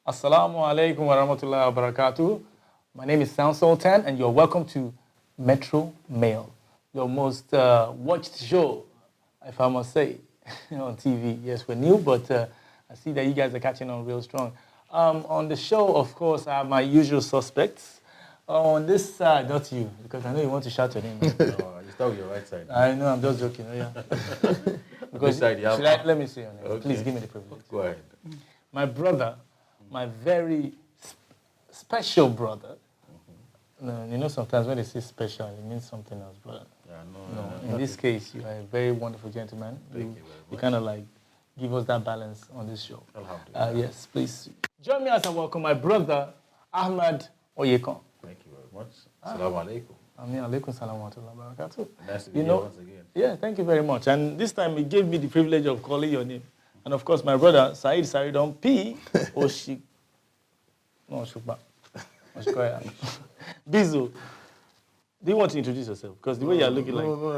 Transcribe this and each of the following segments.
Assalamu alaikum wa rahmatullahi wa barakatuh. My name is Sultan, and you're welcome to Metromale, your most watched show, if I must say, on TV. Yes, we're new, but I see that you guys are catching on real strong. On the show, of course, I have my usual suspects. On this side, not you, because I know you want to shout your name. No, you start with your right side. I know, I'm just joking. Yeah. Because side, you have... Let me see your name. Okay. Please give me the privilege. Go ahead. My brother, my very special brother. No, you know, sometimes when they say special, it means something else, brother. Yeah, No, in this case, you are a very wonderful gentleman. Thank you very much. You kind of like give us that balance on this show. Alhamdulillah. Yes, please. Join me as I welcome my brother, Ahmad Oyekan. Thank you very much. Assalamu alaikum. Amin alaikum salam wa rahmatullahi wa barakatuh. Nice to be here once again. Yeah, thank you very much. And this time, he gave me the privilege of calling your name. And of course, my brother, Saheed on P. Osikoya. Bizo, do you want to introduce yourself? Because the way you're looking like... No,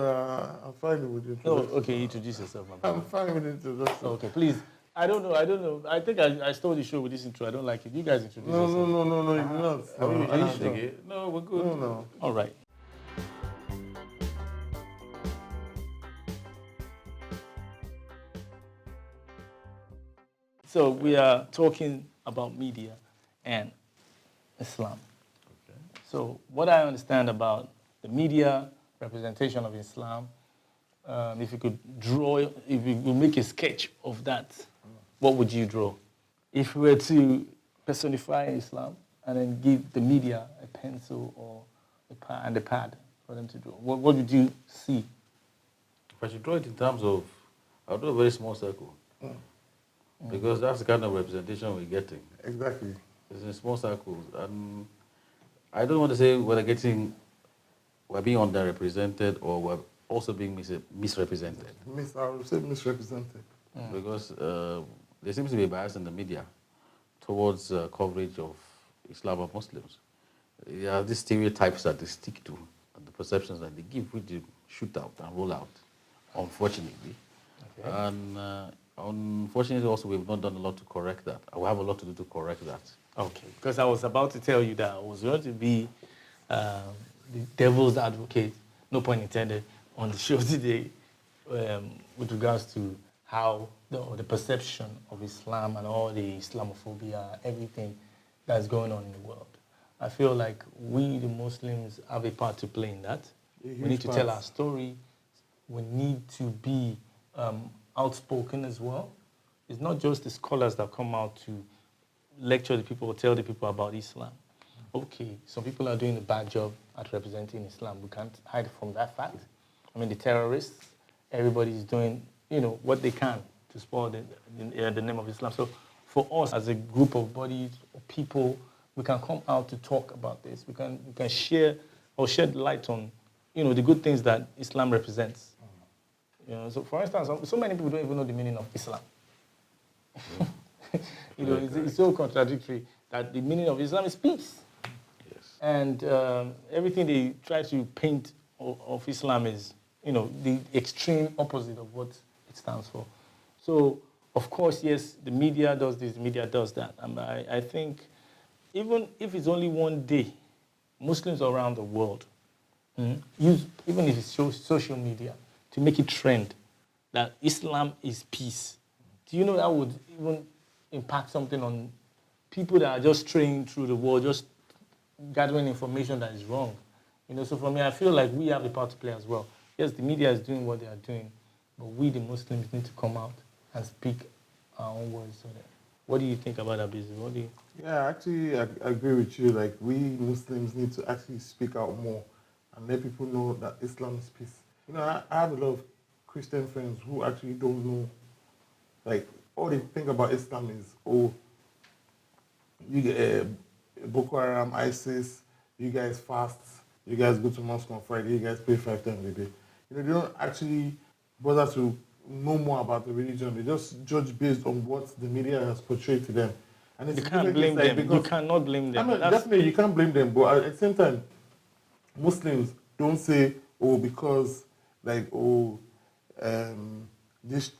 I'm fine with it. No, okay, introduce yourself, my brother. I'm fine with introduction. Okay, please. I don't know. I think I stole the show with this intro. I don't like it. You guys introduce yourself. No, you're not. Are you sure? No, we're good. No. All right. So we are talking about media and Islam. Okay. So what I understand about the media representation of Islam, if you could make a sketch of that, what would you draw? If we were to personify Islam and then give the media a pencil or a pad for them to draw, what would you see? If I should draw it in terms of, I'll draw a very small circle. Because that's the kind of representation we're getting. Exactly. It's in small circles. And I don't want to say we're being underrepresented or we're also being misrepresented. I would say misrepresented. Because there seems to be a bias in the media towards coverage of Islam or Muslims. There are these stereotypes that they stick to and the perceptions that they give, which they shoot out and roll out, unfortunately. Okay. And unfortunately, also, we've not done a lot to correct that. I will have a lot to do to correct that. Okay, because I was about to tell you that I was going to be the devil's advocate, no pun intended, on the show today with regards to how the perception of Islam and all the Islamophobia, everything that's going on in the world. I feel like we, the Muslims, have a part to play in that. We need to tell our story. We need to be outspoken as well. It's not just the scholars that come out to lecture the people or tell the people about Islam. Okay, some people are doing a bad job at representing Islam. We can't hide from that fact. I mean, the terrorists, everybody's doing, what they can to spoil the name of Islam. So for us as a group of bodies, people, we can come out to talk about this. We can share or shed light on, the good things that Islam represents. So for instance, so many people don't even know the meaning of Islam. It's so contradictory that the meaning of Islam is peace. Yes. And everything they try to paint of Islam is, the extreme opposite of what it stands for. So, of course, yes, the media does this, the media does that. I think even if it's only one day, Muslims around the world use, even if it's social media, to make it trend that Islam is peace. Do you know that would even impact something on people that are just straying through the world, just gathering information that is wrong? So for me, I feel like we have a part to play as well. Yes, the media is doing what they are doing, but we, the Muslims, need to come out and speak our own words. What do you think about that business? Yeah, actually, I agree with you. Like, we Muslims need to actually speak out more and let people know that Islam is peace. I have a lot of Christian friends who actually don't know, like, all they think about Islam is, you get Boko Haram, ISIS, you guys fast, you guys go to mosque on Friday, you guys pray 5 times a day. You know, they don't actually bother to know more about the religion. They just judge based on what the media has portrayed to them. And it's You can't blame them. You cannot blame them. I mean, definitely you can't blame them, but at the same time, Muslims don't say, oh, because like, oh, this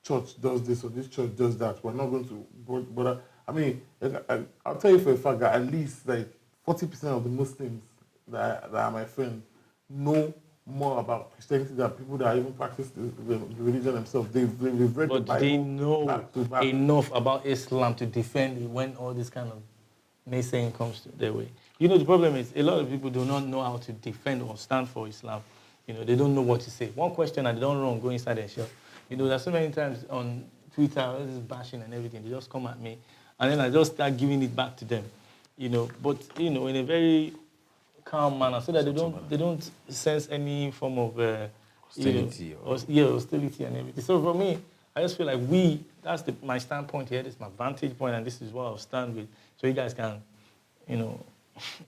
church does this or this church does that. We're not going to. But I mean, I'll tell you for a fact that at least like 40% of the Muslims that are my friends know more about Christianity than people that even practice the religion themselves. They've read the But Bible. they know back to back. enough about Islam to defend it when all this kind of naysaying comes to their way. You know, the problem is a lot of people do not know how to defend or stand for Islam. You know, they don't know what to say. One question and they don't run, go inside their shell. You know, there's so many times on Twitter, this is bashing and everything. They just come at me, and then I just start giving it back to them. You know, but you know, in a very calm manner, so that they don't sense any form of hostility hostility and everything. So for me, I just feel like that's my standpoint here. This is my vantage point, and this is what I'll stand with. So you guys can, you know,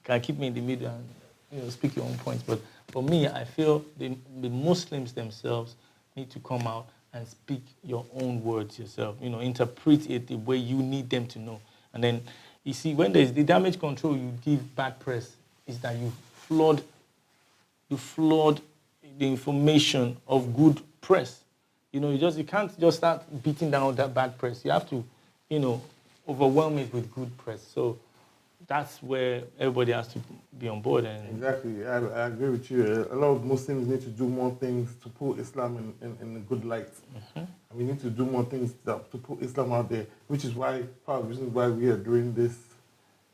can keep me in the middle and, you know, speak your own points. But for me, I feel the Muslims themselves need to come out and speak your own words yourself. You know, interpret it the way you need them to know. And then, you see, when there's the damage control you give bad press, is that you flood the information of good press. You know, you can't just start beating down that bad press. You have to, you know, overwhelm it with good press. So that's where everybody has to be on board. And exactly, I agree with you. A lot of Muslims need to do more things to put Islam in a good light. Mm-hmm. And we need to do more things to put Islam out there, which is why part of the reason why we are doing this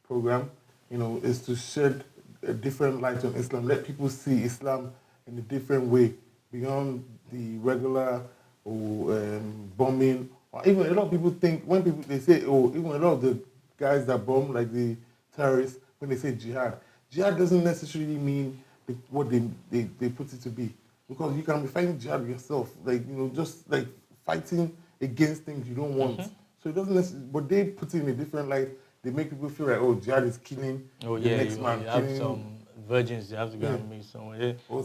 program, you know, is to shed a different light on Islam. Let people see Islam in a different way, beyond the regular bombing. Or even a lot of people think, when they say, oh, even a lot of the guys that bomb, like the terrorists, when they say jihad doesn't necessarily mean what they put it to be. Because you can be fighting jihad yourself, like, you know, just like fighting against things you don't want. Mm-hmm. So it doesn't necessarily, but they put it in a different light. They make people feel like, oh, jihad is killing the next man. You have some virgins you have to go and meet somewhere. Yeah. Or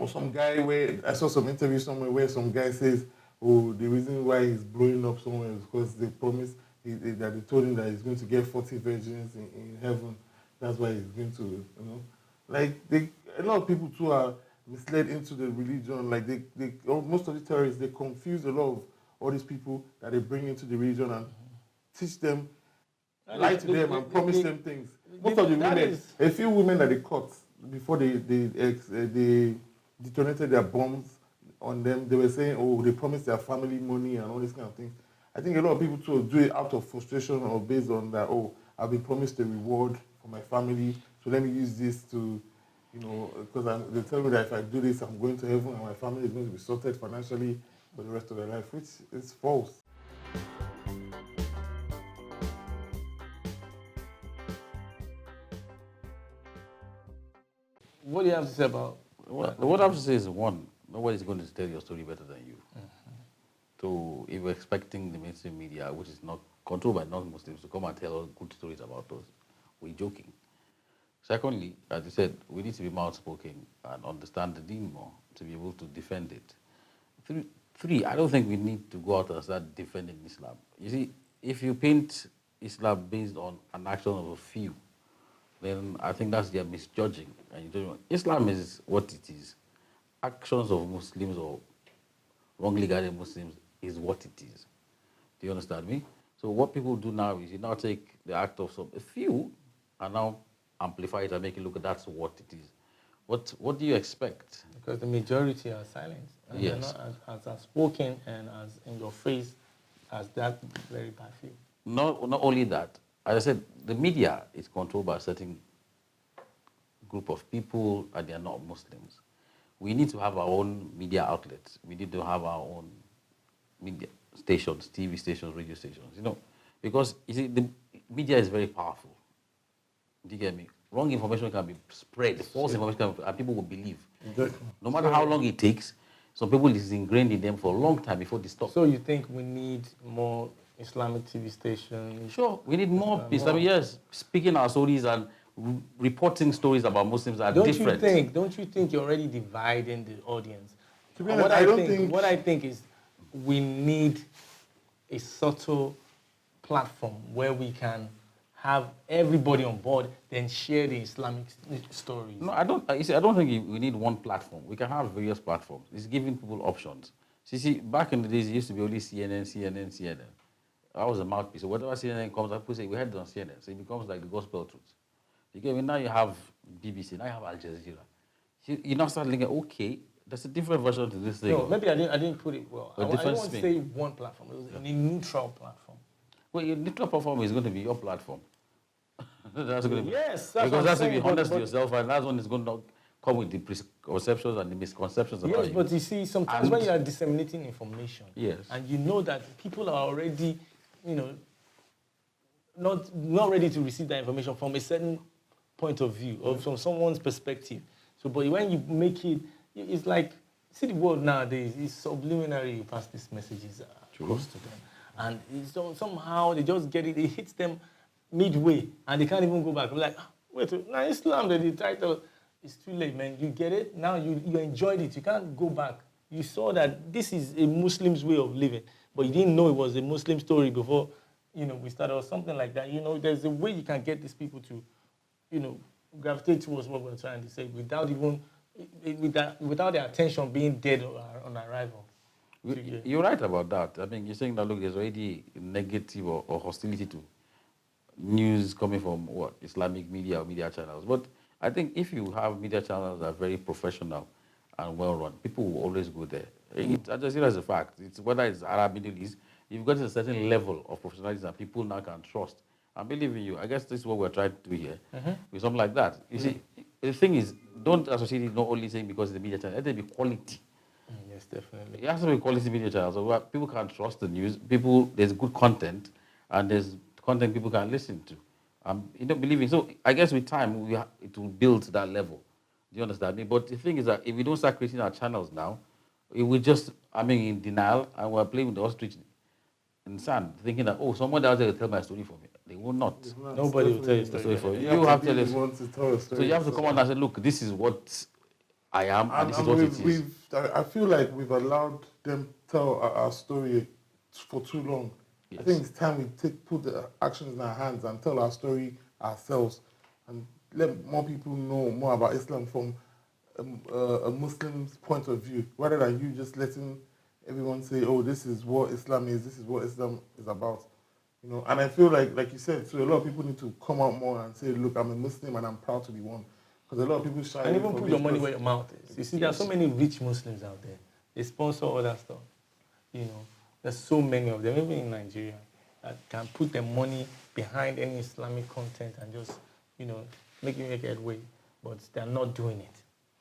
some guy where, I saw some interview somewhere where some guy says, oh, the reason why he's blowing up somewhere is because they promised that they told him that he's going to get 40 virgins in heaven. That's why he's going to, you know. Like, a lot of people too are misled into the religion. Like, most of the terrorists, they confuse a lot of all these people that they bring into the religion and teach them, lie to them and promise them things. Most of the women, a few women that they caught before they detonated their bombs on them, they were saying, oh, they promised their family money and all these kind of things. I think a lot of people too do it out of frustration or based on that, oh, I've been promised a reward for my family, so let me use this to, you know, because they tell me that if I do this, I'm going to heaven and my family is going to be sorted financially for the rest of their life, which is false. What do you have to say about what I have to say is, one, nobody's going to tell your story better than you. Mm-hmm. So if we're expecting the mainstream media, which is not controlled by non-Muslims, to come and tell us good stories about us, we're joking. Secondly, as you said, we need to be more outspoken and understand the deen more to be able to defend it. Three, I don't think we need to go out and start defending Islam. You see, if you paint Islam based on an action of a few, then I think that's their misjudging. And you don't know. Islam is what it is. Actions of Muslims or wrongly guided Muslims is what it is. Do you understand me? So what people do now is you now take the act of a few and now amplify it and make it look like that's what it is. What do you expect? Because the majority are silent. And yes. They're not as outspoken and as in your face as that very bad few. Not only that, as I said, the media is controlled by a certain group of people and they are not Muslims. We need to have our own media outlets. We need to have our own media stations, TV stations, radio stations, you know. Because, you see, the media is very powerful. Do you get me? Wrong information can be spread, false information and people will believe. Exactly. No matter how long it takes, some people is ingrained in them for a long time before they stop. So you think we need more Islamic TV station. Sure, we need more Islamic, yes, speaking our stories and reporting stories about Muslims are different. Don't you think you're already dividing the audience? To be honest, I don't think... What I think is we need a subtle platform where we can have everybody on board, then share the Islamic stories. No, I don't. You see, I don't think we need one platform. We can have various platforms. It's giving people options. So you see, back in the days, it used to be only CNN. That was a mouthpiece. So whatever CNN comes up, people say we had it on CNN. So it becomes like the gospel truth. You get me? Now you have BBC. Now you have Al Jazeera. You now start looking at, okay, there's a different version to this thing. No, maybe I didn't put it well. I didn't want to say one platform. It was a neutral platform. Well, your neutral platform is going to be your platform. That's going to be, yes, that's because that's to be honest to yourself, and that's when it's going to come with the preconceptions and the misconceptions about you. Yes, but you see, sometimes when you are disseminating information, yes, and you know that people are already, not ready to receive that information from a certain point of view or from someone's perspective. So, but when you make it, it's like, see the world nowadays, it's subliminary, you pass these messages across to them. And it's somehow they just get it, it hits them midway, and they can't even go back. They're like, wait, now Islam, the title, it's too late, man. You get it? Now you enjoyed it. You can't go back. You saw that this is a Muslim's way of living, but you didn't know it was a Muslim story before, we started or something like that. There's a way you can get these people to, gravitate towards what we're trying to say without their attention being dead on arrival. You're right about that. I mean, you're saying that, look, there's already negative or hostility to news coming from Islamic media or media channels. But I think if you have media channels that are very professional and well run, people will always go there. Al Jazeera is a fact. Whether it's Arab, Middle East, you've got to a certain level of professionalism that people now can trust. I believe in you. I guess this is what we're trying to do here with something like that. You see, the thing is, don't associate it not only saying because it's the media channel, let there be quality. Yes, definitely. It has to be quality media channels so where people can trust the news. There's good content, and there's content people can listen to. Believing. So I guess with time, it will build to that level. Do you understand me? But the thing is that if we don't start creating our channels now, it will just, in denial, and we're playing with the ostrich in sand, thinking that, someone else will tell my story for me. They will not. Nobody will tell you the story for you. You have to tell us. So you have to come on and say, look, this is what I am, and this is what it is. I feel like we've allowed them tell our story for too long. Yes. I think it's time we put the actions in our hands and tell our story ourselves and let more people know more about Islam from a Muslim's point of view, rather than you just letting everyone say, this is what Islam is, this is what Islam is about. And I feel like you said, so a lot of people need to come out more and say, look, I'm a Muslim and I'm proud to be one. Because a lot of people shy away from it. And even put your money where your mouth is. You see, there are so many rich Muslims out there. They sponsor all that stuff. There's so many of them, even in Nigeria, that can put their money behind any Islamic content and just, make headway. But they're not doing it.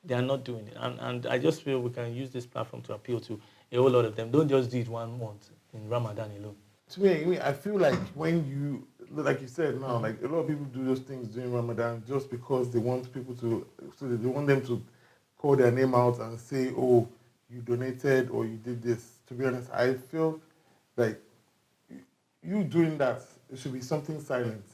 They are not doing it. And I just feel we can use this platform to appeal to a whole lot of them. Don't just do it one month in Ramadan alone. To me, I feel like when you, like you said now, like a lot of people do those things during Ramadan just because they want people to, so they want them to call their name out and say, you donated or you did this. To be honest, I feel like you doing that, it should be something silent.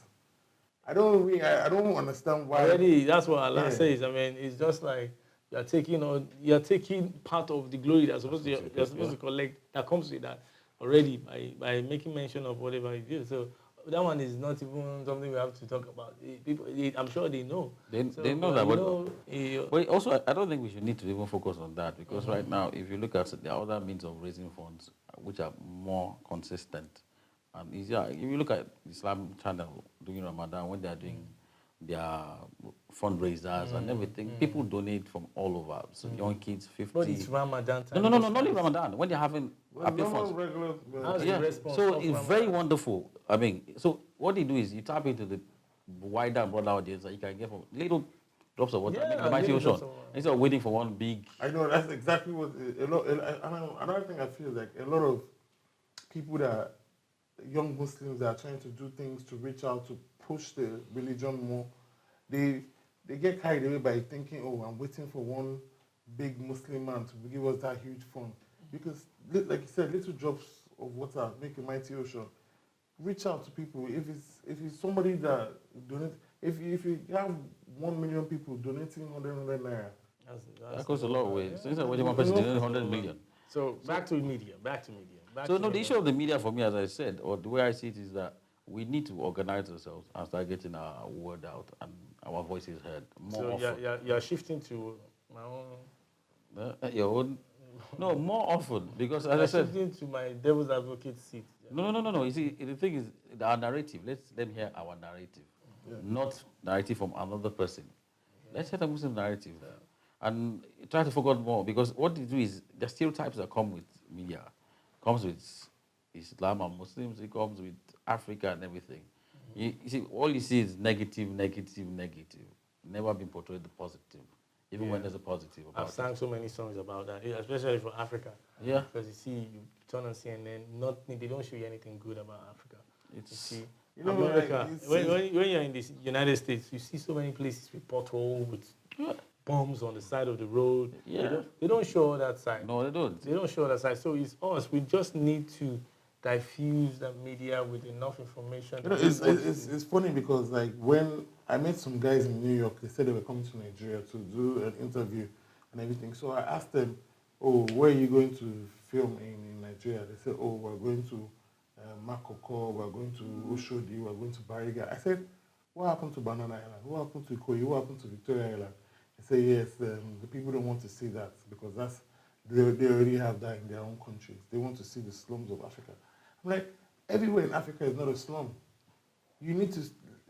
I don't understand why. Already, that's what Allah says. It's just like you're taking part of the glory that's supposed to collect, that comes with that already by making mention of whatever you do. So that one is not even something we have to talk about. People, I'm sure they know. They know that. But also, I don't think we should need to even focus on that because right now, if you look at the other means of raising funds, which are more consistent and easier. If you look at Islam channel during Ramadan, when they are doing their fundraisers and everything, people donate from all over. So young kids, 50. But it's Ramadan time. No, not only Ramadan. When they're having appeal funds. So it's very wonderful. So what they do is you tap into the wider, broader audience that you can get from little drops of water, the mighty ocean, instead of waiting for one big. I know, that's exactly what another thing I feel like a lot of people young Muslims that are trying to do things to reach out to push the religion more, they get carried away by thinking, I'm waiting for one big Muslim man to give us that huge fund. Because, like you said, little drops of water make a mighty ocean. reach out to people. If it's somebody that donate, if you have 1 million people donating 100 naira, That goes a long way. Yeah. Since when one person donated 100 million. So back to media. So no, the issue of the media for me, as I said, or the way I see it, is that we need to organize ourselves and start getting our word out and our voices heard more often. You're shifting to my own. Your own. No, more often, because as I said, shifting to my devil's advocate seat. no. You see, the thing is, our narrative. Let them hear our narrative, not narrative from another person. Let's hear the Muslim narrative, and try to focus more, because what they do is the stereotypes that come with media, comes with Islam and Muslims. It comes with Africa and everything. You see, all you see is negative. Never been portrayed the positive, even when there's a positive about I've sang so many songs about that, especially for Africa. Yeah. Because you see, you turn on CNN, they don't show you anything good about Africa. It's, You see, You know, America, like, when you're in the United States, you see so many places with potholes, with bombs on the side of the road. Yeah. They don't show all that side. No, they don't. They don't show that side. So it's us. We just need to diffuse the media with enough information. You know, it's funny because like when I met some guys in New York, they said they were coming to Nigeria to do an interview and everything. So I asked them, "Oh, where are you going to film in Nigeria?" They said, "Oh, we're going to Makoko, we're going to Oshodi, we're going to Bariga." I said, "What happened to Banana Island? What happened to Ikoyi? What happened to Victoria Island?" They say, "Yes, the people don't want to see that because they already have that in their own countries. They want to see the slums of Africa." I'm like, everywhere in Africa is not a slum. You need to,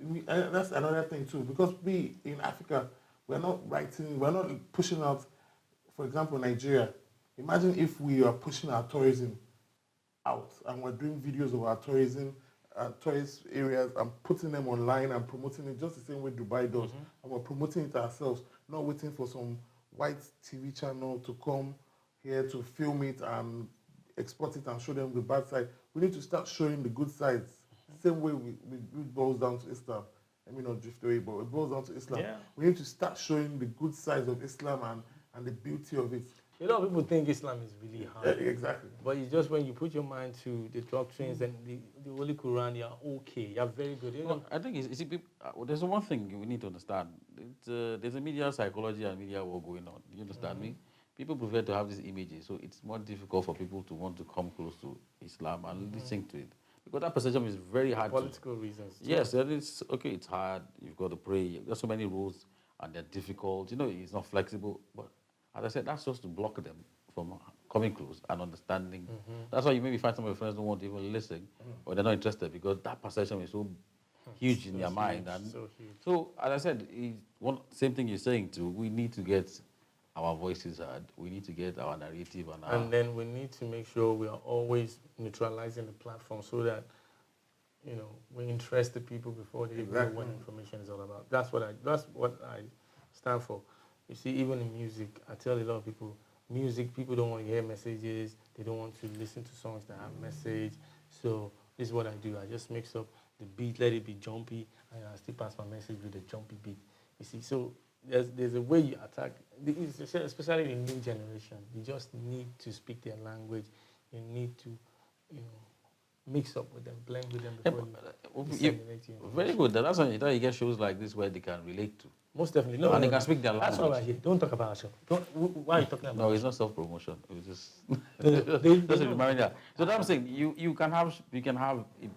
and that's another thing too, because we in Africa, we're not pushing out, for example, Nigeria. Imagine if we are pushing our tourism out and we're doing videos of our tourism, tourist areas, and putting them online and promoting it just the same way Dubai does. And we're promoting it ourselves, not waiting for some white TV channel to come here to film it and export it and show them the bad side. We need to start showing the good sides. Same way it boils down to Islam. I mean, not drift away, but it boils down to Islam. Yeah. We need to start showing the good sides of Islam and the beauty of it. A lot of people think Islam is really hard. Exactly. But it's just when you put your mind to the doctrines and the Holy Quran, you're okay. You're very good. Well, I think there's one thing we need to understand. There's a media psychology and media war going on. Do you understand me? People prefer to have these images, so it's more difficult for people to want to come close to Islam and listen to it. Because that perception is very hard. Political reasons. Yes, and it's okay, it's hard. You've got to pray. There's so many rules and they're difficult. You know, it's not flexible. But as I said, that's just to block them from coming close and understanding. That's why you maybe find some of your friends don't want to even listen or they're not interested because that perception is so huge in their mind. And so as I said, same thing you're saying too, we need to get our voices heard. We need to get our narrative and then we need to make sure we are always neutralizing the platform so that we interest the people before they even know what information is all about. That's what I stand for. You see, even in music, I tell a lot of people, people don't want to hear messages. They don't want to listen to songs that have message. So this is what I do. I just mix up the beat, let it be jumpy, and I still pass my message with a jumpy beat. You see, so there's a way you attack, especially the new generation. You just need to speak their language. You need to, mix up with them, blend with them before you disseminate your very good. That's why you get shows like this where they can relate to. Most definitely. No, and they can speak their language. That's why we're here. Don't talk about ourselves. Why are you talking about? No, it's not self-promotion. It's just just reminding that. So that's what I'm saying. You can have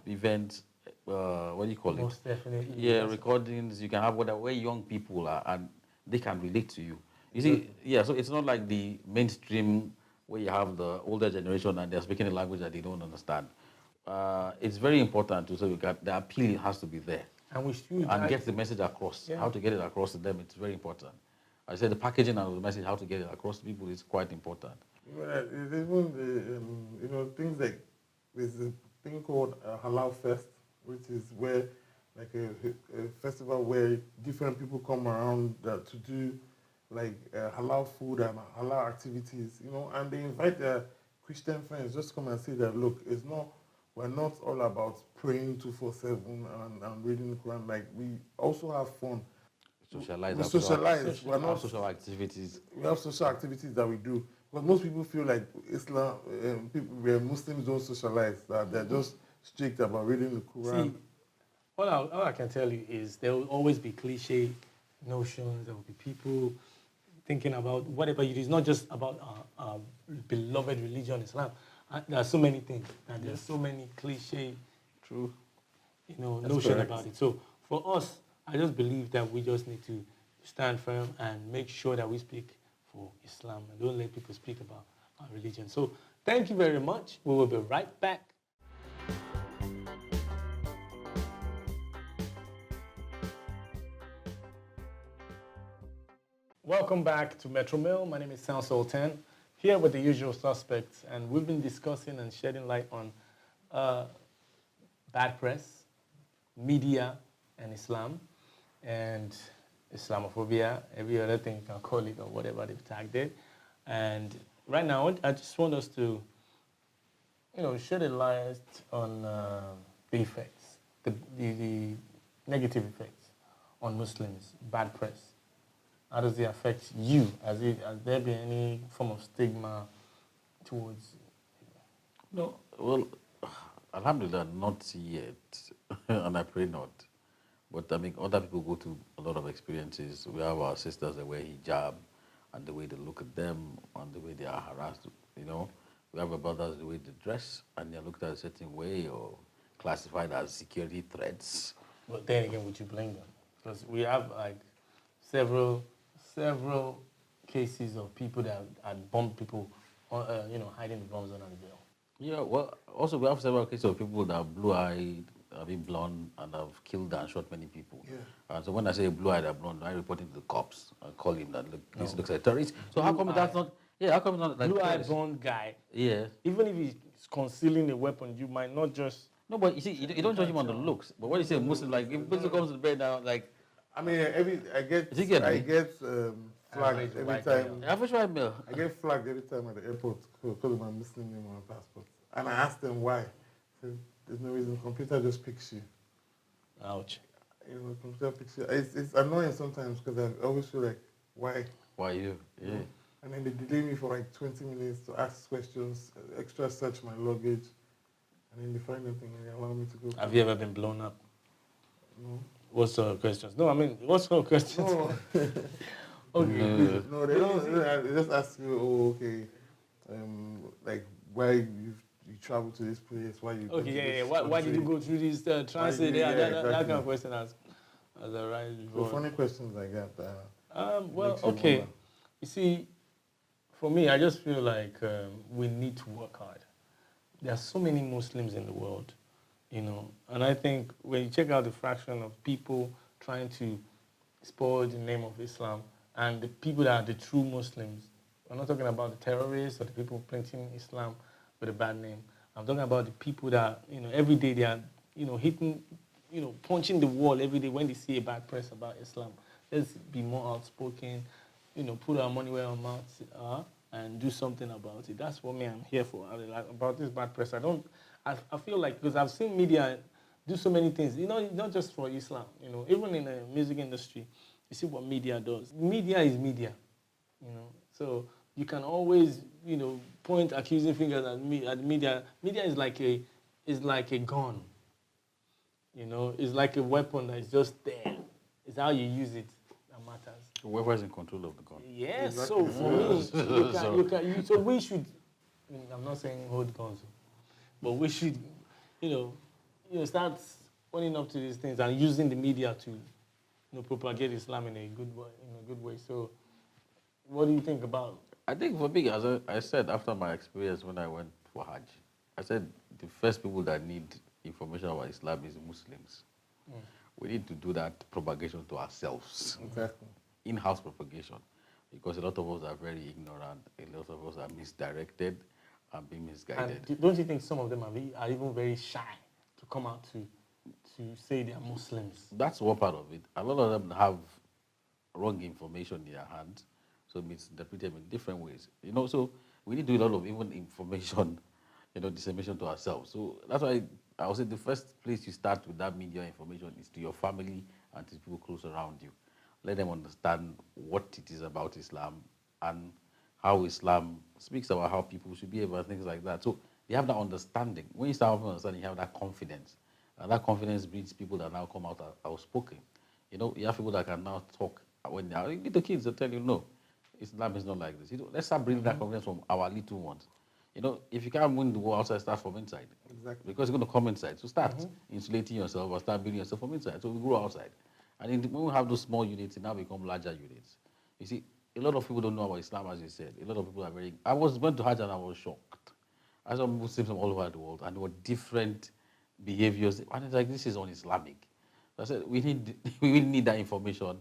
events. What do you call it? Most definitely. Yeah, recordings. You can have where young people are and they can relate to you. You see, so it's not like the mainstream where you have the older generation and they're speaking a language that they don't understand. It's very important to say the appeal has to be there. And we should get the message across. Yeah. How to get it across to them, it's very important. I said the packaging and the message, how to get it across to people is quite important. Even things like there's a thing called Halal Fest, which is where like a festival where different people come around to do like halal food and halal activities, and they invite their Christian friends just to come and say that, look, we're not all about praying 247 and reading the Quran. Like, we also have fun. Socialize. We socialize. We have social activities. We have social activities that we do. But most people feel like Muslims don't socialize. That they're just strict about reading the Quran. See, all I can tell you is there will always be cliche notions. There will be people thinking about whatever it is, not just about our beloved religion, Islam. There are so many things, and there are so many cliche, True. notion correct. about it. So for us, I just believe that we just need to stand firm and make sure that we speak for Islam and don't let people speak about our religion. So thank you very much. We will be right back. Welcome back to Metromale. My name is Sultan, here with the usual suspects, and we've been discussing and shedding light on bad press, media, and Islam, and Islamophobia, every other thing you can call it or whatever they've tagged it. And right now, I just want us to, shed a light on the effects, the negative effects on Muslims, bad press. How does it affect you? Has there been any form of stigma towards? No, well, alhamdulillah, not yet, and I pray not. But I mean, other people go through a lot of experiences. We have our sisters that wear hijab, and the way they look at them, and the way they are harassed. We have our brothers, the way they dress, and they're looked at a certain way or classified as security threats. But then again, would you blame them? Because we have like several cases of people that had bombed people, hiding the bombs under the veil. Yeah, well, also we have several cases of people that are blue-eyed, blonde, and have killed and shot many people. Yeah. And so when I say blue-eyed or blonde, I report it to the cops and call him that this looks like a terrorist. So how come that's not? Yeah, how come it's not like blue-eyed blonde guy? Yeah. Even if he's concealing a weapon, you might not just. No, but you see, you don't judge him on the looks. But when you say Muslim, like if Muslim comes to the bed now, like. I mean, I get flagged every time. Average white male. I get flagged every time at the airport because of my Muslim name on my passport. And I ask them why. So there's no reason. Computer just picks you. Ouch. Computer picks you. It's annoying sometimes because I always feel like, why? Why you? Yeah. And then they delay me for like 20 minutes to ask questions, extra search my luggage. And then they find nothing and they allow me to go. Have you ever been blown up? No. What sort of questions? No, I mean, what sort of questions? No. Okay. No, they don't. They just ask you, oh, okay, like why you travel to this place, why you. Okay, yeah. Why did you go through this transit? That kind of question as I rise before. So funny questions like that. Well, okay. You see, for me, I just feel like we need to work hard. There are so many Muslims in the world, and I think when you check out the fraction of people trying to spoil the name of Islam and the people that are the true Muslims, I'm not talking about the terrorists or the people printing Islam with a bad name. I'm talking about the people that, every day they are, hitting, punching the wall every day when they see a bad press about Islam. Let's be more outspoken, put our money where our mouths are and do something about it. That's what I'm here for. About this bad press. I feel like, because I've seen media do so many things, not just for Islam, even in the music industry, you see what media does. Media is media, so you can always, point accusing fingers at media. Media is like a gun, it's like a weapon that is just there. It's how you use it that matters. Whoever is in control of the gun. Yes, exactly. So for me, so we should, I'm not saying hold guns, but we should, start owning up to these things and using the media to, propagate Islam in a good way. So, what do you think about? I think for me, as I said after my experience when I went for Hajj, I said the first people that need information about Islam is Muslims. We need to do that propagation to ourselves. Exactly. In-house propagation, because a lot of us are very ignorant, a lot of us are misdirected and being misguided. And don't you think some of them are even very shy to come out to say they are Muslims? That's one part of it. A lot of them have wrong information in their hands, so misinterpret them in different ways. So we need to do a lot of even information, dissemination to ourselves. So that's why I would say the first place you start with that media information is to your family and to people close around you. Let them understand what it is about Islam and how Islam speaks about how people should behave and things like that. So They have that understanding. When you start having understanding, you have that confidence. And that confidence breeds people that now come out outspoken. You have people that can now talk when they are little kids. They tell you, no, Islam is not like this. Let's start bringing that confidence from our little ones. If you can't win the war outside, start from inside. Exactly. Because it's going to come inside. So start insulating yourself or start building yourself from inside. So we grow outside. And when we have those small units, it now become larger units. You see, a lot of people don't know about Islam, as you said. A lot of people are very... I went to Hajj and I was shocked. I saw Muslims from all over the world, and there were different behaviors. And it's like, this is un-Islamic. So I said, we need that information,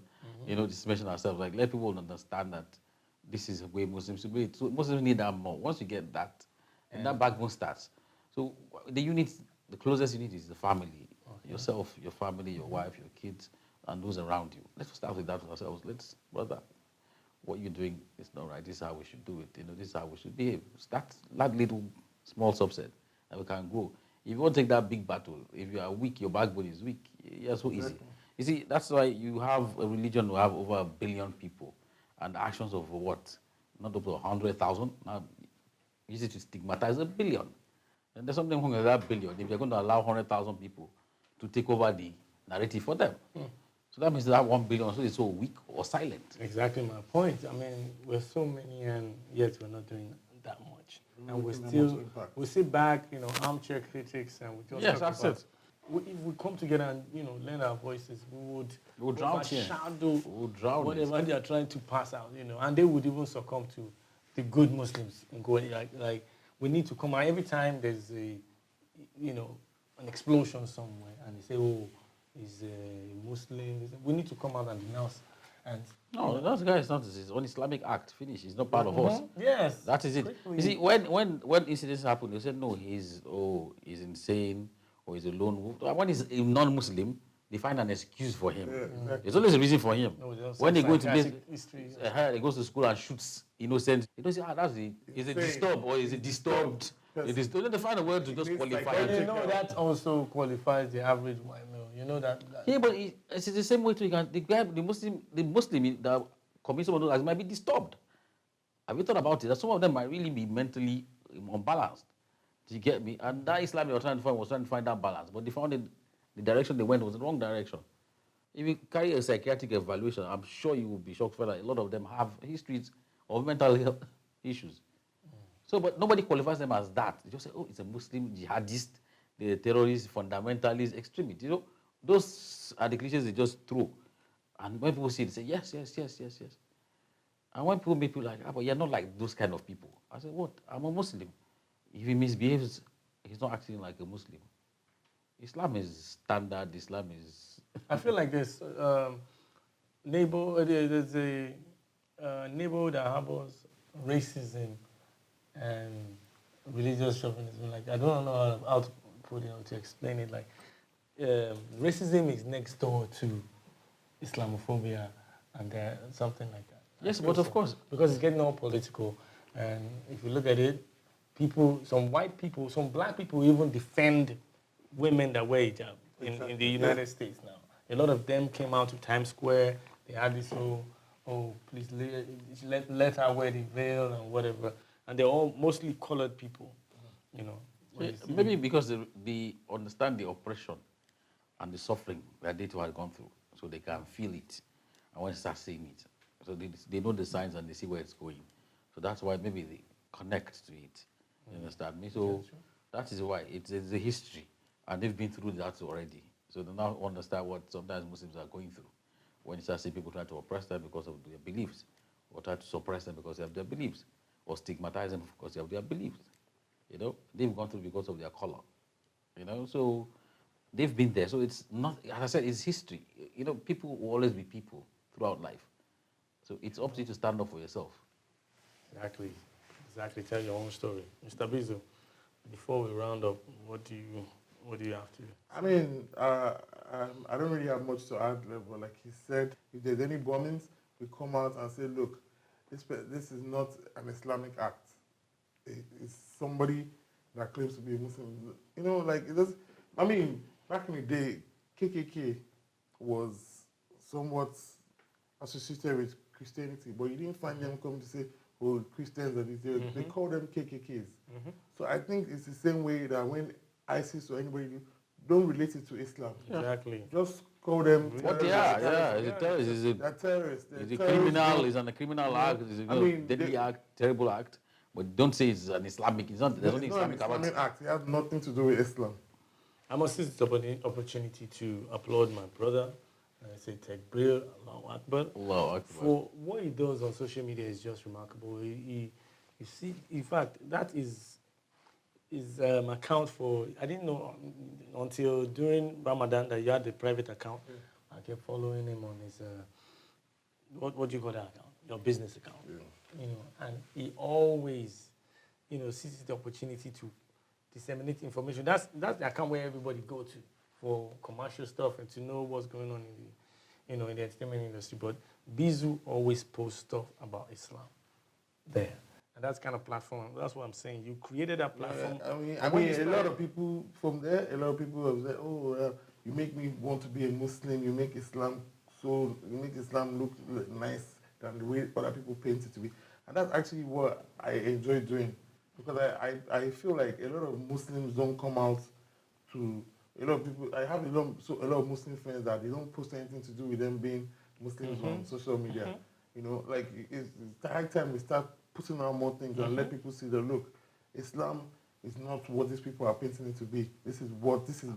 to mention ourselves. Like, let people understand that this is the way Muslims should be. So Muslims need that more. Once you get that, and that backbone starts. So the closest unit is the family. Yourself, your family, your wife, your kids, and those around you. Let's start with that with ourselves. Brother, what you're doing is not right. This is how we should do it. This is how we should behave. Start that little small subset, and we can grow. If you want to take that big battle, if you are weak, your backbone is weak. It's so easy. You see, that's why you have a religion who have over 1 billion people, and actions of what? Not up to 100,000. Now, easy to stigmatize 1 billion. And there's something wrong with that billion if you're going to allow 100,000 people to take over the narrative for them. So that means that 1 billion is so weak or silent. Exactly my point. I mean, we're so many, and yet we're not doing that much. And we sit back, armchair critics, and we just talk about. If we come together and lend our voices, we would overshadow whatever they are trying to pass out, and they would even succumb to the good Muslims and go like we need to come out every time there's an explosion somewhere, and they say, oh, he's a Muslim. We need to come out and denounce. And no, that guy is not. It's an Islamic act. Finish. He's not part of us. Yes, that is it. Quickly. You see, when incidents happen, they say no, he's insane or he's a lone wolf. When he's a non-Muslim, they find an excuse for him. Yeah, exactly. There's always a reason for him. No, when they go to history, he goes to school and shoots innocent. They don't say, is it disturbed or is it disturbed? They find a word to just qualify it. That also qualifies the average white male. That. Yeah, but it's the same way too. The Muslim that commits some of those acts might be disturbed. Have you thought about it? That some of them might really be mentally unbalanced. Do you get me? And that Islam they were trying to find that balance, but they found the direction they went was the wrong direction. If you carry a psychiatric evaluation, I'm sure you will be shocked for that a lot of them have histories of mental health issues. So, but nobody qualifies them as that. They just say, oh, it's a Muslim jihadist, the terrorist, fundamentalist, extremist. Those are the cliches they just throw. And when people see it, they say, yes. And when people meet people like, but you're not like those kind of people. I say, what? I'm a Muslim. If he misbehaves, he's not acting like a Muslim. Islam is standard. Islam is... I feel like this there's a neighborhood that harbors racism and religious chauvinism. Like, I don't know how to put it, to explain it. Like, racism is next door to Islamophobia and something like that. Yes, but of course. Because it's getting all political. And if you look at it, some white people, some black people even defend women that wear hijab in the United States now. A lot of them came out to Times Square. They had this please let her wear the veil and whatever. And they're all mostly colored people, Maybe because they understand the oppression and the suffering that they too had gone through, so they can feel it and when they start seeing it. So they know the signs and they see where it's going. So that's why maybe they connect to it. You understand me? So that is why it's a history, and they've been through that already. So they now understand what sometimes Muslims are going through when you start seeing people try to oppress them because of their beliefs, or try to suppress them because they have their beliefs, or stigmatize them because they have their beliefs. They've gone through because of their color. So they've been there. So it's not, as I said, it's history. People will always be people throughout life. So it's up to you to stand up for yourself. Exactly. Tell your own story. Mr. Bizu, before we round up, what do you have to do? I mean, I don't really have much to add, but like he said, if there's any bombings, we come out and say, look, this is not an Islamic act. It's somebody that claims to be a Muslim. Back in the day, KKK was somewhat associated with Christianity, but you didn't find them coming to say, or Christians or this, they call them KKKs. So I think it's the same way that when ISIS or anybody don't relate it to Islam. Exactly. Just call them What they are, yeah, it's a terrorist. They're terrorists. It's a criminal. It's a criminal act. It's a deadly act, terrible act. But don't say it's an Islamic. It's not. There's nothing Islamic about it. act. It has nothing to do with Islam. I must seize this opportunity to applaud my brother. I say Takbir, Allahu Akbar. Allahu Akbar. For what he does on social media is just remarkable. You see, in fact, that is account for, I didn't know until during Ramadan that you had the private account. I kept following him on his, what do you call that account? Your business account. You know, and he always, seizes the opportunity to disseminate information. That's the account where everybody go to for commercial stuff and to know what's going on in the, in the entertainment industry. But Bizu always posts stuff about Islam there. And that's kind of platform. That's what I'm saying. You created that platform. I mean, a lot of people from there, a lot of people have said, "Oh, you make me want to be a Muslim. You make Islam look nice than the way other people paint it to be." And that's actually what I enjoy doing, because I feel like a lot of Muslims don't come out to. A lot of people. I have a lot of Muslim friends that they don't post anything to do with them being Muslims on social media. Like it's the high time we start putting out more things and let people see that, look, Islam is not what these people are painting it to be. This is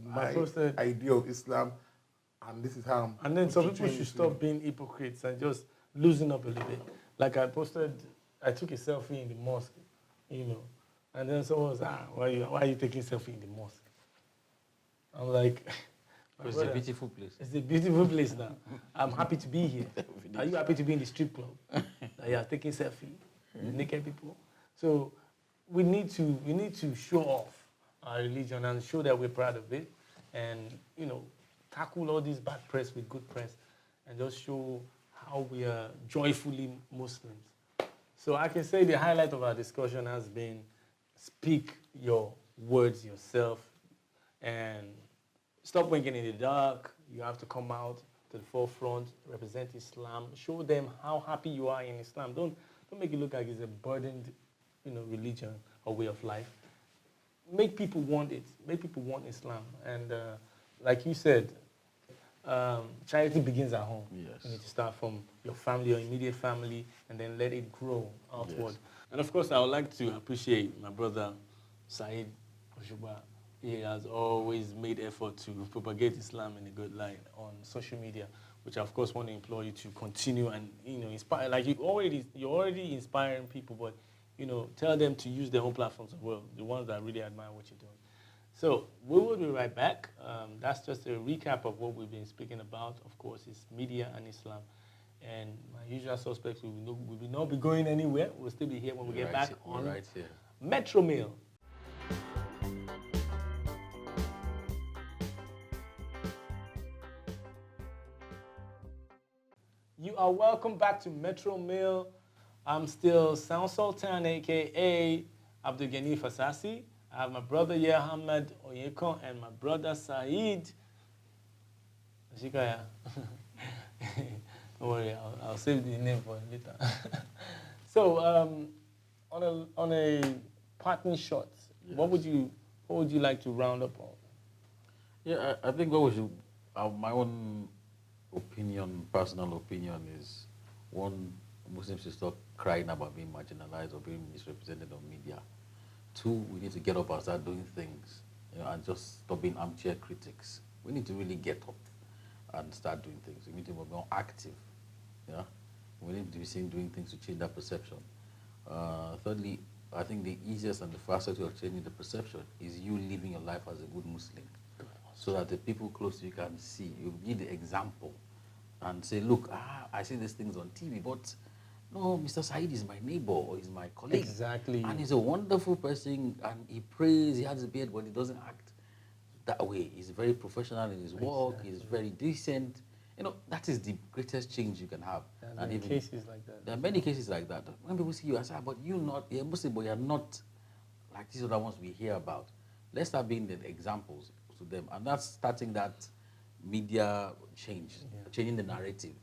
my idea of Islam, and this is how I'm. And then some people should stop being hypocrites and just loosen up a little bit. Like I took a selfie in the mosque, and then someone was, why are you taking a selfie in the mosque? I'm like, it's a beautiful place. It's a beautiful place now. I'm happy to be here. Are you happy to be in the strip club? You are taking selfie, naked people. So we need to show off our religion and show that we're proud of it, and tackle all this bad press with good press, and just show how we are joyfully Muslims. So I can say the highlight of our discussion has been speak your words yourself and stop winking in the dark. You have to come out to the forefront, represent Islam, show them how happy you are in Islam. Don't make it look like it's a burdened, religion or way of life. Make people want it. Make people want Islam. And like you said, charity begins at home. Yes. You need to start from your family, your immediate family, and then let it grow outward. Yes. And of course, I would like to appreciate my brother, Saheed. He has always made effort to propagate Islam in a good light on social media, which I of course want to implore you to continue and inspire. Like you're already inspiring people, but tell them to use their own platforms as well, the ones that really admire what you're doing. So we will be right back. That's just a recap of what we've been speaking about. Of course, it's media and Islam. And my usual suspects will not be going anywhere. We'll still be here when we get back on Metromale. You are welcome back to Metromale. I'm still Sultan, a.k.a. Abdul-Ganiyy Fasasi. I have my brother here, Ahmad, Oyekan, and my brother Saheed. Osikoya. Don't worry, I'll save the name for later. So, on a parting shot, yes. What would you like to round up on? Yeah, I think what we should, my own opinion, personal opinion, is one, Muslims should stop crying about being marginalized or being misrepresented on media. Two, we need to get up and start doing things, and just stop being armchair critics. We need to really get up and start doing things. We need to be more active. We need to be seen doing things to change that perception. Thirdly, I think the easiest and the fastest way of changing the perception is you living your life as a good Muslim, so that the people close to you can see. You be the example and say, look, I see these things on TV, but no, Mr. Saheed is my neighbor or he's my colleague. Exactly. And he's a wonderful person, and he prays, he has a beard, but he doesn't act that way. He's very professional in his work, he's very decent. That is the greatest change you can have. There are many cases like that. There are many cases like that. When people see you, I say, but you're a Muslim, but you're not like these other ones we hear about. Let's start being the examples to them. And that's starting that media change, changing the narrative.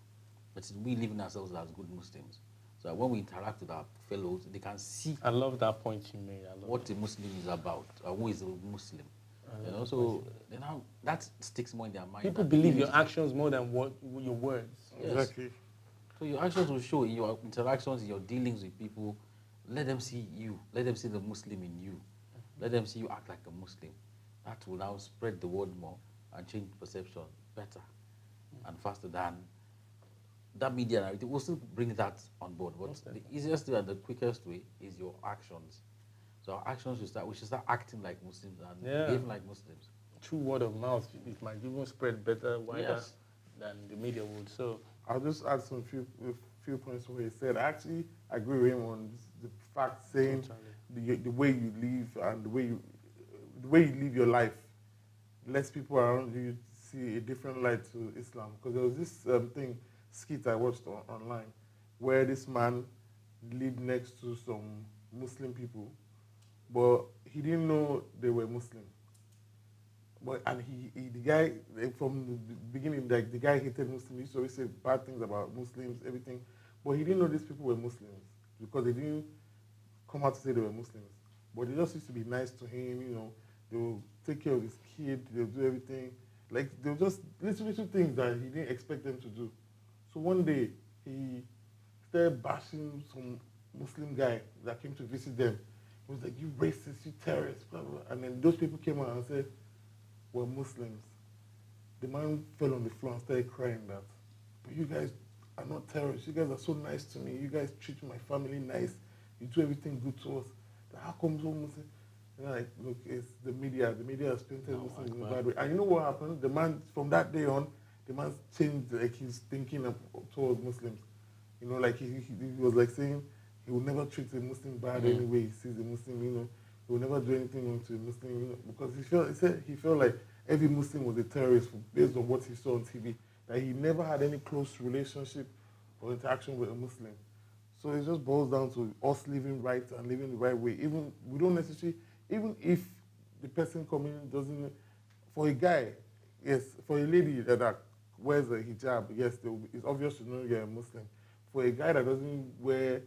But we living ourselves as good Muslims. So that when we interact with our fellows, they can see I love that point you made. I love what that. a Muslim is about, or who is a Muslim. You know, that so then now that sticks more in their mind. People that believe image your is- actions more than what your words. Yes. Exactly. So your actions will show in your interactions, in your dealings with people. Let them see you. Let them see the Muslim in you. Let them see you act like a Muslim. That will now spread the word more and change perception better and faster than that media narrative. We'll still bring that on board. But the easiest way and the quickest way is your actions. So our actions we should start acting like Muslims and behaving like Muslims. Through word of mouth, it might even spread better, wider Yes. than the media would. So I'll just add some few points to what he said. I actually agree with him on the fact saying the way you live and the way you live your life lets people around you see a different light to Islam. Because there was this skit I watched online where this man lived next to some Muslim people, but he didn't know they were Muslim. But and the guy from the beginning, like the guy hated Muslims. He used to always say bad things about Muslims, everything. But he didn't know these people were Muslims because they didn't come out to say they were Muslims. But they just used to be nice to him. You know, they will take care of his kid. They'll do everything. Like they were just little things that he didn't expect them to do. So one day he started bashing some Muslim guy that came to visit them. He was like, "You racist, you terrorist," blah, blah. And then those people came out and said, "We're Muslims." The man fell on the floor and started crying that, "But you guys are not terrorists. You guys are so nice to me. You guys treat my family nice. You do everything good to us. How come so Muslim?" And I'm like, look, it's the media. The media has painted Muslims in a bad way. And you know what happened? The man, from that day on, the man changed like his thinking towards Muslims. You know, like he was like saying he will never treat a Muslim bad anyway. He sees a Muslim, you know, he will never do anything wrong to a Muslim, you know, because he felt like every Muslim was a terrorist based on what he saw on TV. That he never had any close relationship or interaction with a Muslim. So it just boils down to us living right and living the right way. Even we don't necessarily, even if the person coming doesn't, for a guy, yes, for a lady that wears a hijab, yes, it's obvious to know you're a Muslim. For a guy that doesn't wear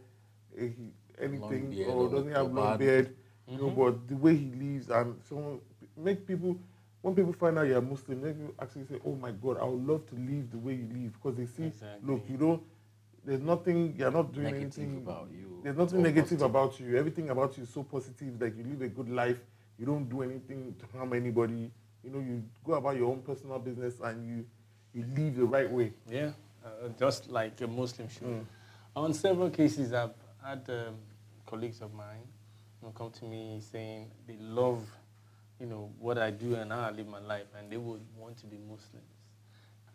anything or doesn't have long beard, you know, but the way he lives and someone make people, when people find out you're a Muslim, make people actually say, "Oh my God, I would love to live the way you live," because they see, look, you don't. There's nothing, you're not doing Negative anything about you. There's nothing negative about you. Everything about you is so positive. Like you live a good life. You don't do anything to harm anybody. You know, you go about your own personal business and you live the right way. Yeah, just like a Muslim should. On several cases, I've had colleagues of mine come to me saying they love, you know, what I do and how I live my life, and they would want to be Muslims.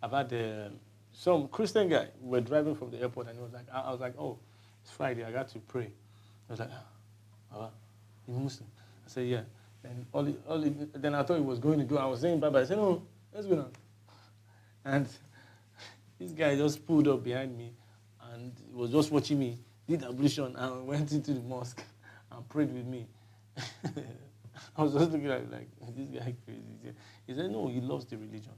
I've had some Christian guy. We were driving from the airport, and he was like, I was like, "Oh, it's Friday. I got to pray." I was like, "Ah, you Muslim?" I said, "Yeah." And then I thought he was going to go. I was saying bye-bye. I said, "No, let's go now." And this guy just pulled up behind me, and he was just watching me, did ablution, and went into the mosque and prayed with me. I was just looking at him like, this guy crazy. He said, no, he loves the religion.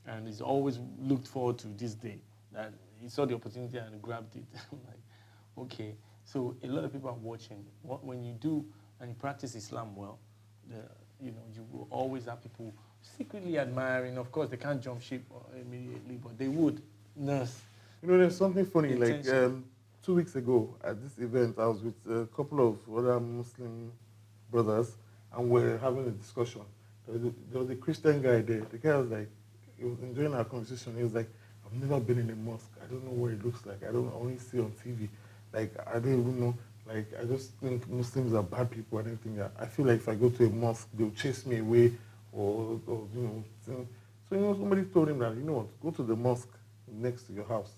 And he's always looked forward to this day, that he saw the opportunity and grabbed it. I'm like, okay. So a lot of people are watching. When you do and you practice Islam well, you will always have people secretly admiring. Of course, they can't jump ship immediately, but they would nurse. You know, there's something funny. Intention. Like 2 weeks ago at this event, I was with a couple of other Muslim brothers, and we're having a discussion. There was a Christian guy there. The guy was like, he was enjoying our conversation. He was like, "I've never been in a mosque. I don't know what it looks like. I only see it on TV. Like, I don't even know. Like, I just think Muslims are bad people and everything. I feel like if I go to a mosque, they'll chase me away or you know." So, you know, somebody told him that, you know what, go to the mosque next to your house.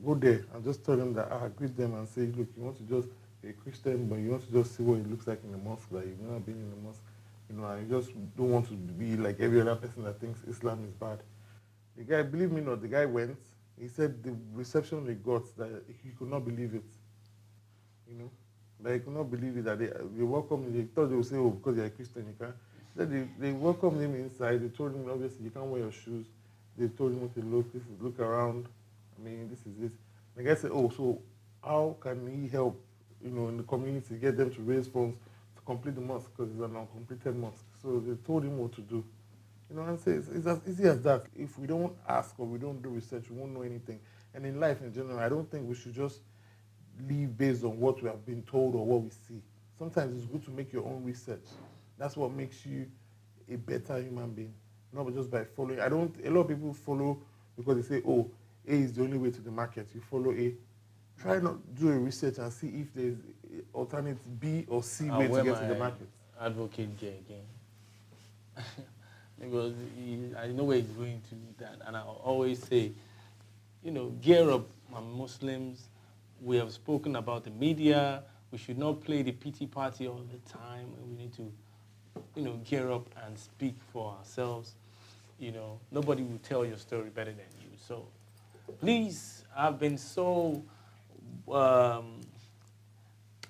Go there and just tell them that, greet them and say, look, you want to just be a Christian, but you want to just see what it looks like in the mosque, that you've never been in the mosque, you know, and you just don't want to be like every other person that thinks Islam is bad. The guy, believe me or not, the guy went. He said the reception he got, that he could not believe it. You know, like he could not believe it, that they welcomed him. They thought they would say, oh, because you're a Christian, you can't. They welcomed him inside. They told him, obviously, you can't wear your shoes. They told him, okay, look around. I mean, this is it. The guy said, oh, so how can he help, in the community, get them to raise funds to complete the mosque because it's an uncompleted mosque. So they told him what to do. And say it's as easy as that. If we don't ask or we don't do research, we won't know anything. And in life in general, I don't think we should just live based on what we have been told or what we see. Sometimes it's good to make your own research. That's what makes you a better human being, not just by following. A lot of people follow because they say, oh, A is the only way to the market. You follow A. Try not do a research and see if there's alternate B or C way to get to the market. Advocate J again. Because I know where he's going to with that. And I always say, gear up, my Muslims. We have spoken about the media. We should not play the pity party all the time. We need to, gear up and speak for ourselves. Nobody will tell your story better than you. So please, I've been so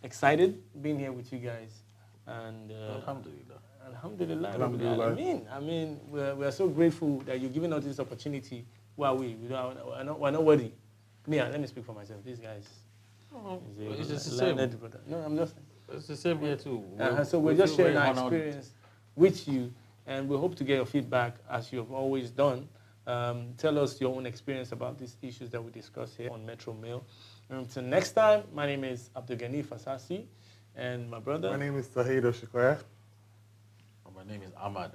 excited being here with you guys. And Alhamdulillah. Alhamdulillah. I mean, we're so grateful that you're giving us this opportunity. Who are we? We're not worthy. Let me speak for myself. These guys. It's just the same. No, I'm just. It's the same here too. So we're just sharing our experience with you, and we hope to get your feedback as you have always done. Tell us your own experience about these issues that we discuss here on Metromale. Until next time, my name is Abdul-Ganiyy Fasasi, and my brother. My name is Saheed Osikoya. My name is Ahmad.